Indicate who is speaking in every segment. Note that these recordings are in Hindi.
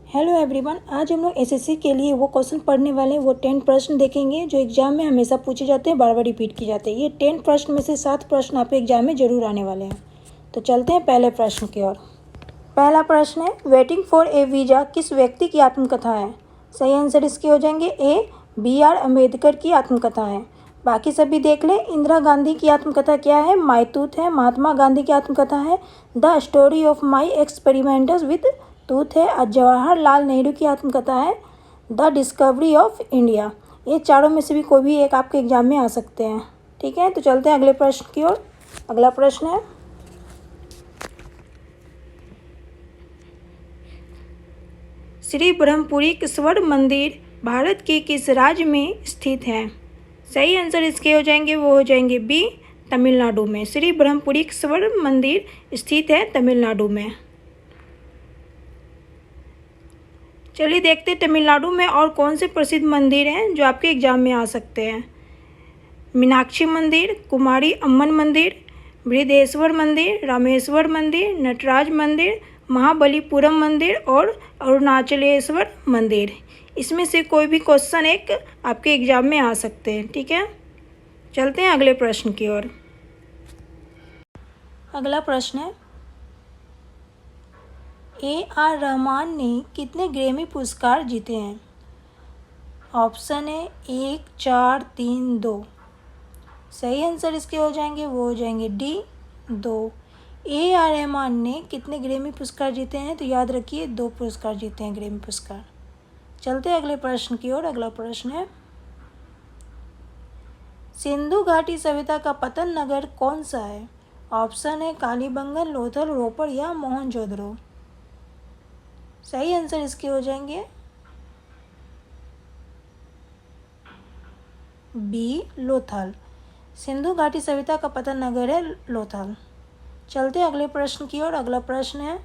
Speaker 1: हेलो एवरीवन, आज हम लोग एसएससी के लिए वो क्वेश्चन पढ़ने वाले हैं। वो 10 प्रश्न देखेंगे जो एग्जाम में हमेशा पूछे जाते हैं, बार बार रिपीट किए जाते हैं। ये 10 प्रश्न में से 7 प्रश्न आपके एग्जाम में जरूर आने वाले हैं। तो चलते हैं पहले प्रश्न की ओर। पहला प्रश्न है, वेटिंग फॉर ए वीज़ा किस व्यक्ति की आत्मकथा है? सही आंसर इसके हो जाएंगे ए, BR अम्बेडकर की आत्मकथा है। बाकी सभी देख लें। इंदिरा गांधी की आत्मकथा क्या है? मायतूत है। महात्मा गांधी की आत्मकथा है the story of my experiments with तूत है। और जवाहरलाल नेहरू की आत्मकथा है द डिस्कवरी ऑफ इंडिया। ये चारों में से भी कोई भी एक आपके एग्जाम में आ सकते हैं। ठीक है, तो चलते हैं अगले प्रश्न की ओर। अगला प्रश्न है, श्री ब्रह्मपुरी स्वर्ण मंदिर भारत के किस राज्य में स्थित है? सही आंसर इसके हो जाएंगे, वो हो जाएंगे बी, तमिलनाडु में। श्री ब्रह्मपुरी स्वर्ण मंदिर स्थित है तमिलनाडु में। चलिए देखते हैं तमिलनाडु में और कौन से प्रसिद्ध मंदिर हैं जो आपके एग्जाम में आ सकते हैं। मीनाक्षी मंदिर, कुमारी अम्मन मंदिर, बृहदेश्वर मंदिर, रामेश्वर मंदिर, नटराज मंदिर, महाबलीपुरम मंदिर और अरुणाचलेश्वर मंदिर। इसमें से कोई भी क्वेश्चन एक आपके एग्जाम में आ सकते हैं। ठीक है, चलते हैं अगले प्रश्न की ओर। अगला प्रश्न है, AR रहमान ने कितने ग्रैमी पुरस्कार जीते हैं? ऑप्शन है 1, 4, 3, 2। सही आंसर इसके हो जाएंगे, वो हो जाएंगे डी, 2। AR रहमान ने कितने ग्रैमी पुरस्कार जीते हैं? तो याद रखिए 2 पुरस्कार जीते हैं, ग्रैमी पुरस्कार। चलते हैं अगले प्रश्न की ओर। अगला प्रश्न है, सिंधु घाटी सभ्यता का पतन नगर कौन सा है? ऑप्शन है कालीबंगन, लोथल, रोपड़ या मोहनजोदड़ो। सही आंसर इसके हो जाएंगे बी, लोथल। सिंधु घाटी सभ्यता का पतन नगर है लोथल। चलते हैं अगले प्रश्न की ओर। अगला प्रश्न है,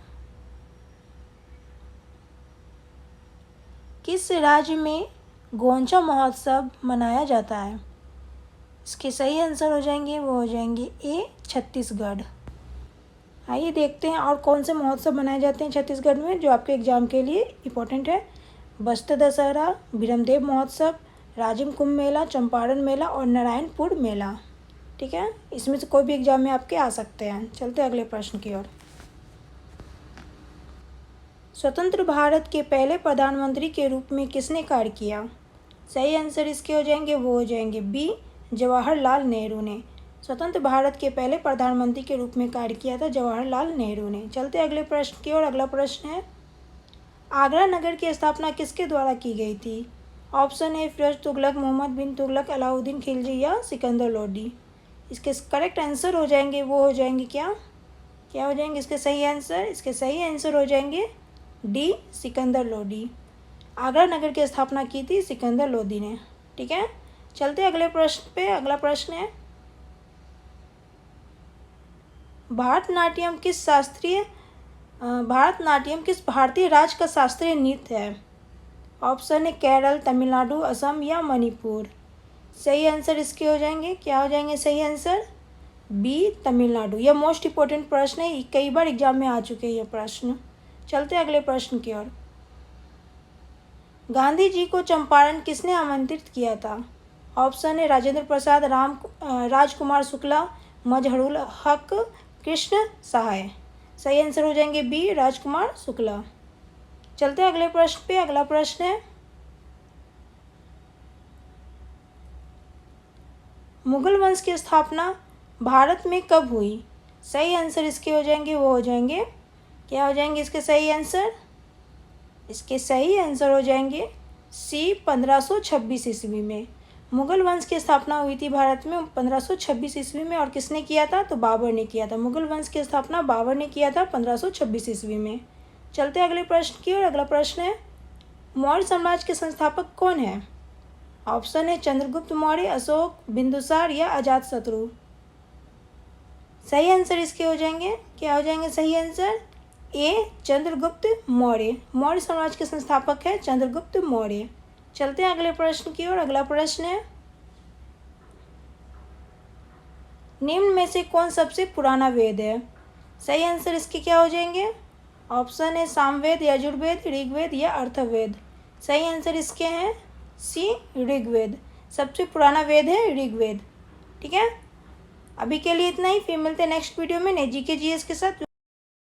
Speaker 1: किस राज्य में गोंचा महोत्सव मनाया जाता है? इसके सही आंसर हो जाएंगे, वो हो जाएंगे ए, छत्तीसगढ़। आइए देखते हैं और कौन से महोत्सव मनाए जाते हैं छत्तीसगढ़ में जो आपके एग्जाम के लिए इम्पोर्टेंट है। बस्तर दशहरा, ब्रह्मदेव महोत्सव, राजिम कुंभ मेला, चंपारण मेला और नारायणपुर मेला। ठीक है, इसमें से कोई भी एग्जाम में आपके आ सकते हैं। चलते हैं अगले प्रश्न की ओर। स्वतंत्र भारत के पहले प्रधानमंत्री के रूप में किसने कार्य किया? सही आंसर इसके हो जाएंगे, वो हो जाएंगे बी, जवाहरलाल नेहरू ने। स्वतंत्र भारत के पहले प्रधानमंत्री के रूप में कार्य किया था जवाहरलाल नेहरू ने। चलते अगले प्रश्न की ओर। अगला प्रश्न है, आगरा नगर की स्थापना किसके द्वारा की गई थी? ऑप्शन है फिरोज तुगलक, मोहम्मद बिन तुगलक, अलाउद्दीन खिलजी या सिकंदर लोडी। इसके करेक्ट आंसर हो जाएंगे, वो हो जाएंगे क्या हो जाएंगे इसके सही आंसर? इसके सही आंसर हो जाएंगे डी, सिकंदर लोडी। आगरा नगर की स्थापना की थी सिकंदर लोदी ने। ठीक है, चलते अगले प्रश्न पे। अगला प्रश्न है, भारतनाट्यम किस भारतीय राज्य का शास्त्रीय नृत्य है? ऑप्शन है केरल, तमिलनाडु, असम या मणिपुर। सही आंसर इसके हो जाएंगे, क्या हो जाएंगे सही आंसर? बी, तमिलनाडु। यह मोस्ट इंपॉर्टेंट प्रश्न है, कई बार एग्जाम में आ चुके हैं ये प्रश्न। चलते अगले प्रश्न की ओर। गांधी जी को चंपारण किसने आमंत्रित किया था? ऑप्शन है राजेंद्र प्रसाद, राजकुमार शुक्ला, मजहरुल हक, कृष्ण सहाय। सही आंसर हो जाएंगे बी, राजकुमार शुक्ला। चलते हैं अगले प्रश्न पे। अगला प्रश्न है, मुगल वंश की स्थापना भारत में कब हुई? सही आंसर इसके हो जाएंगे, वो हो जाएंगे क्या हो जाएंगे इसके सही आंसर? इसके सही आंसर हो जाएंगे सी, 1526 ईस्वी में। मुगल वंश की स्थापना हुई थी भारत में 1526 ईस्वी में। और किसने किया था? तो बाबर ने किया था। मुगल वंश की स्थापना बाबर ने किया था 1526 ईस्वी में। चलते अगले प्रश्न की ओर। अगला प्रश्न है, मौर्य साम्राज्य के संस्थापक कौन है? ऑप्शन है चंद्रगुप्त मौर्य, अशोक, बिंदुसार या अजातशत्रु। सही आंसर इसके हो जाएंगे, क्या हो जाएंगे सही आंसर? ए, चंद्रगुप्त मौर्य। मौर्य साम्राज्य के संस्थापक है चंद्रगुप्त मौर्य। चलते हैं अगले प्रश्न की ओर। अगला प्रश्न है, निम्न में से कौन सबसे पुराना वेद है? सही आंसर इसके क्या हो जाएंगे? ऑप्शन है सामवेद, यजुर्वेद, ऋग्वेद या अर्थवेद। सही आंसर इसके हैं सी, ऋग्वेद। सबसे पुराना वेद है ऋग्वेद। ठीक है, अभी के लिए इतना ही, फिर मिलते हैं नेक्स्ट वीडियो में नए जीके जीएस के साथ।